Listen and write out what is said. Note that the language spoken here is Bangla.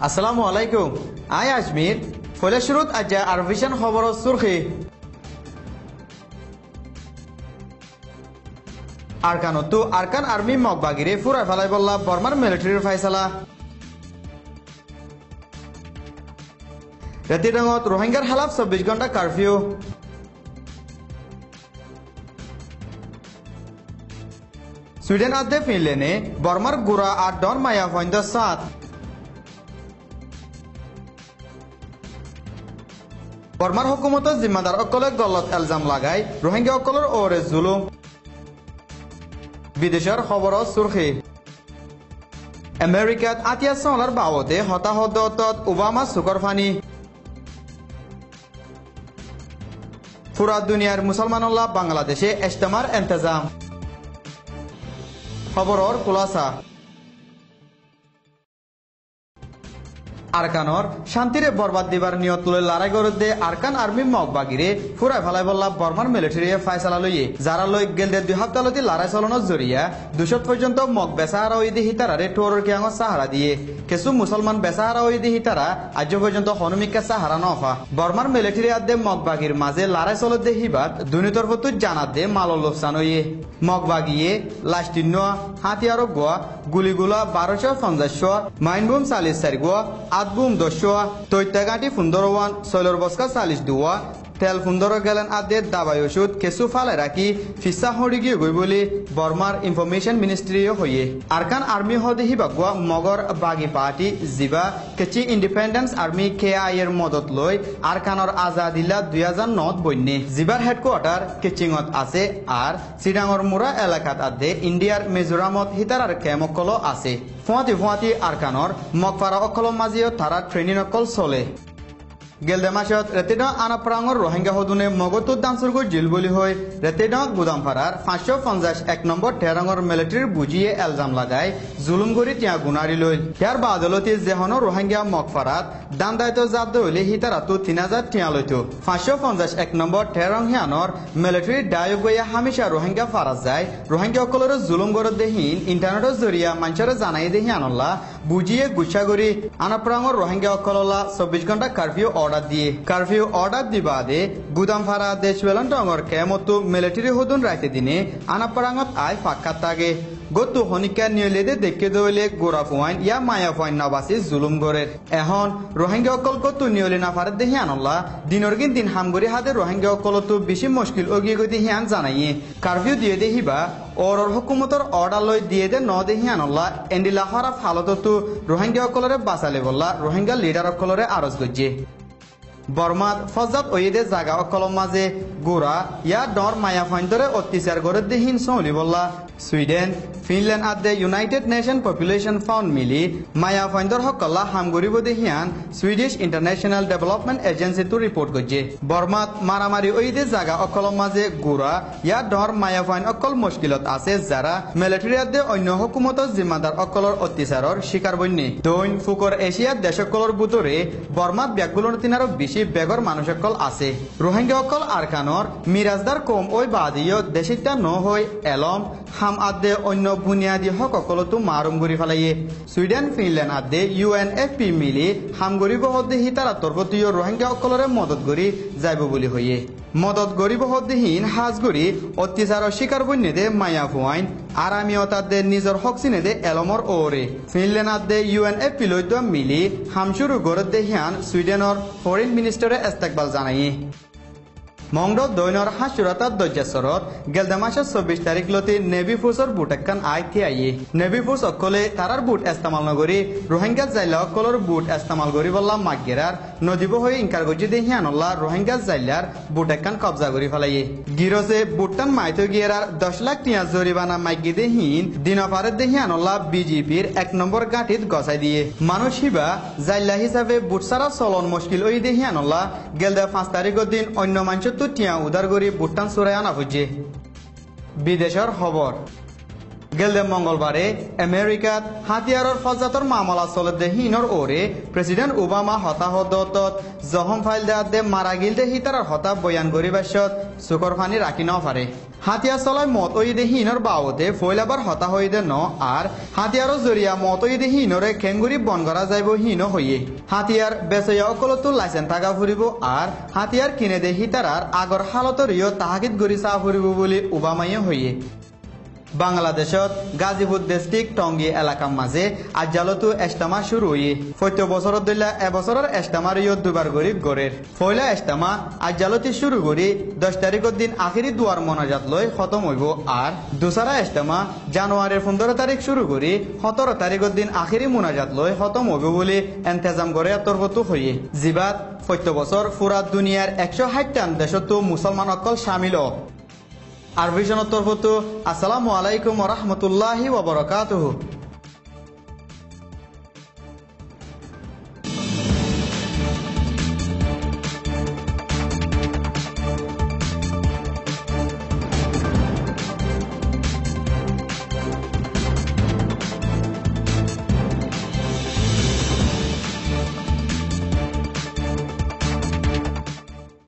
আসসালামু আলাইকুম। আই আজমির ফলে শুরুত আজ্জা আরভিশন খবর সুরখি আরকানতো আরকান আর্মি মগবাগিরে ফুরা ফেলাই বললা বর্মার মিলিটারির ফাইসালা। রেতিডাঙ্গত রোহিঙ্গার হালাফ 24 ঘন্টা কারফিউ। সুইডেন আদে ফিনল্যান্ডে বর্মার গুড়া আর ডর মায়া ফইন্দ সাত। বর্মার হুকুমত জিম্মাদার অকলে গলত এলজাম লাগাই রোহিঙ্গা অকলের ওরে জুলুম। বিদেশের খবর সুরখি আমেরিকাত আতিয়া চলার বাবদে হতাহত ওবামা সুকর ফানি। পুরা দুনিয়ার মুসলমানুল্লাহ বাংলাদেশে ইজতেমার ইন্তজাম। খবরর খুলাসা আরকানর শান্তিরে বরবাদ দিবার নিয়ত তুলে লড়াই করতে আরকান আর্মি মগবাগিরে ফুরাই ফেলাই বললা বর্মার মিলিটারি ফাইসালা লইয়ে যারা লই গেলদের 2 সপ্তাহলতি লড়াই চলনের জরিয়া 200 পর্যন্ত মগ বেসাহারা ওইদি হিতারারে টোরর কিয়াঙ সাহারা দিয়ে কিছু মুসলমান বেসাহারা ওইদি হিতারা আজ পর্যন্ত হনুমিকা সাহারা নফা। বর্মার মিলিটারি আদে মগবাগির মাঝে লড়াই চলতে হিবাত দুনিতর ফতু জানাত দে মাল লোকসান হইয়ে মগবাগিয়ে লাস্টিন্য হাতিয়ার গোয়া গুলিগুলা 1250 মাইনবুম 44 গোয়া আদবুম 10 তৈত্যাগাটি 15 সৈলর বস্কা 40 দুয়া তেল 15 গেলেন আদে দাবাই ওষুধ কেসু ফালে রাখি ফিসা হড়ি গিয়ে গই বলে বর্মার ইনফরমেশন মিনিস্ট্রিও হইয়ে আরকান আর্মি হদে হিবাগুয়া মগর বাগি পার্টি জিবা কেচি ইন্ডিপেন্ডেন্স আর্মি KI এর মদত লই আরকানর আজাদিল্লা 2009 বন্যে জিবার হেডকোয়ার্টার কেচিংত আছে আর সিডাঙর মুরা এলাকাত আদে ইন্ডিয়ার মিজোরামত হিতারার কেমকল আছে। ফুয়াতি আরকানর মগফারা অকলম মাজিও তারা ট্রেনিং অকল চলে। গেলদে মাসত রেতিড আনাপ্রাঙর রোহিঙ্গা হদুনে মগতুর দানসুরগু জিল বলি হই রেতিড গুদামপাড়ার 551 নম্বর টেরাঙর মিলিটারির বুঝিয়ে এলজাম লাগাই জুলুম করি টিয়া গুনারি লই ইয়ার বাদলতি যেহন রোহিঙ্গা মগফারাত দান দায়িত্ব জাত হইলে হিতারাতু 3000 টিয়া লইতো 551 নম্বর টেরাং হিয়ানর মিলিটারি ডায়ক গইয়া হামেশা রোহিঙ্গা ফারাজ যায় রোহিঙ্গা অকলর জুলুম গর দেহিন ইন্টারনেটের জরিয়া মানুষের জানাই দেহিয়ানল্লা বুঝিয়ে গুচ্ছা করি আনাপ্রাঙর রোহিঙ্গা অকললা 24 ঘন্টা কারফিউ অর্ডার দিবাদে গুদামপাড়া দেশওয়েলন টঙর কেমতো মিলিটারি হদুন রাইতে দিনে আনাপারাঙত আয় ফাক্কাত তাগে গতু হনিকা নিয়লেদে দেখে দইলে গোড়া ফুয়াইন ইয়া মায়া ফুয়াইন নাবাসি জুলুম গরের এখন রোহিঙ্গা অকল গতু নিয়লে না ফারে দেহি আনল্লা দিনর গিন দিন হামগরি হাতে রোহিঙ্গা অকলতো বেশি মুশকিল অগিয়ে গতি হিয়ান জানাইয়ে কারফিউ দিয়ে দেহিবা ওর হুকুমতর অর্ডার লই দিয়ে দে ন দেহি আনল্লা এন্ডিলা হরাফ হালততো রোহিঙ্গা অকলরে বাঁচালে বললা রোহিঙ্গা লিডার অকলরে আরজ গজ্জে। বর্মাত ফজাত ওয়েদে জাগা অকলম মাঝে গোড়া ইয়া ডর মায়া ফাইন্দরে অত্যাচার করে দেহিন সৌলি বললা সুইডেন ফিনল্যান্ড আদে ইউনাইটেড নেশন পপুলেশন ফাউন্ড মিলি মায়া ফাইন্দর হকল্লা হামগরিব দেহিয়ান সুইডিশ ইন্টারন্যাশনাল ডেভেলপমেন্ট এজেন্সি তো রিপোর্ট করছে। বর্মাত মারামারি ওইদে জাগা অকলম মাঝে গোড়া ইয়া ডর মায়া ফাইন অকল মুশকিলত আছে যারা মিলিটারি আদে অন্য হুকুমত জিম্মাদার অকলর অত্যাচারর শিকার বন্যে দৈন ফুকর এশিয়ার দেশকলর বুতরে বর্মাত ব্যাগগুলোর তিনারও বেগর মানুষ অকল আছে রোহিঙ্গা অকল আরকানর মিরাজদার কম ওই বাদিও দেশিতা ন হই এলম হাম আদে অন্য বুনিয়াদী হক অকলতো মারুম গরি ফেলাইয়ে সুইডেন ফিনল্যান্ড আদে UNFP মিলি হাম গরিব হদ্দে হিতারা তরবতীয় রোহিঙ্গা অকলরে মদত গরি যাইব বলি হইয়ে মদত গরিব হদ্দেহীন হাজগরি অত্যাচার শিকার বন্যে দে মায়া ফুয়াইন আরামিয়তাদে নিজর হক চিনে দে এলমর ওরে ফিনল্যান্ড আদে UNFP লইতো মিলি হামশুরু গরদ দেহিয়ান সুইডেনর ফরেন মিনিস্টারে ইস্তেকবাল জানাইয়ে মংড দৈনর হাসুরাতার দজ্জাসরত গেলদে মাসের 24 তারিখ লতি নেভি ফোর্সর বুট একখান আইতে আইয়ে নেভি ফোর্স অকলে তারার বুট ইস্তেমাল নগরি রোহিঙ্গা জাইলা অকলর বুট ইস্তেমাল করি বললা মাগগেরার নদীব হয়ে ইনকার গজি দেহিয়ানল্লা রোহিঙ্গা জাইলার বুট একখান কবজা করি ফেলাইয়ে গিরসে বুটটান মাইতো গিয়ার 10 লাখ টিয়া জরিমানা মাইগি দেহিন দিনপারে দেহিয়ানল্লা বিজেপির 1 নম্বর গাঁঠিত গছাই দিয়ে মানুষ হিবা জাইলা হিসাবে বুট সারা চলন মুশকিল ওই দেহিয়ানল্লা গেলদে 5 তারিখের দিন অন্য মানুষ টিয়া উদার গরি বুট্টান সুরায় আনা হচ্ছে। বিদেশের খবর গেলদে মঙ্গলবারে আমেরিকাত হাতিয়ারর ফজাতর মামলা চলতে হিনর ওরে প্রেসিডেন্ট ওবামা হতাহত জহম ফাইল দে মারা গিলদে হিতারার হতা বয়ান গরিবাসত চুকর ফানি রাখি ন পারে হাতিয়ার চলাই মত ওইদে হিনর বাওতে ফৈলাবার হতা হইদে ন আর হাতিয়ারর জরিয়া মত ওইদে হিনরে খেঙ্গুরি বন করা যাইব হিন হইয়ে হাতিয়ার বেচয়া অকলতো লাইসেন্স থাকা ফুরিব আর হাতিয়ার কিনে দে হিতারার আগর হালতর ইয় তাহাকিত গরি চা ফুরিব বলে ওবামাইয়ে হইয়ে বাংলাদেশত গাজীপুর ডিস্ট্রিক্ট টঙ্গী এলাকার মাঝে আজ্জালতো এস্তামা শুরু হয়ে প্রত্যেক বছর দিলা এবছরের এস্তামার ইয় দুবার গরিব গড়ের পয়লা এস্তামা আজ্জালতি শুরু করি 10 তারিখের দিন আখিরি দুয়ার মনাজাত লই খতম হইব আর দুসারা এস্তামা জানুয়ারির 15 তারিখ শুরু করি 17 তারিখের দিন আখিরি মোনাজাত লই খতম হইব বলে এন্তেজাম করে তরফতো হইয়ে জিবাত প্রত্যেক বছর পুরা দুনিয়ার 160 দেশতো মুসলমান অকল শামিল আর ভিশনের তরফতো আসসালামু আলাইকুম ওয়া রাহমাতুল্লাহি ওয়া বারাকাতুহু।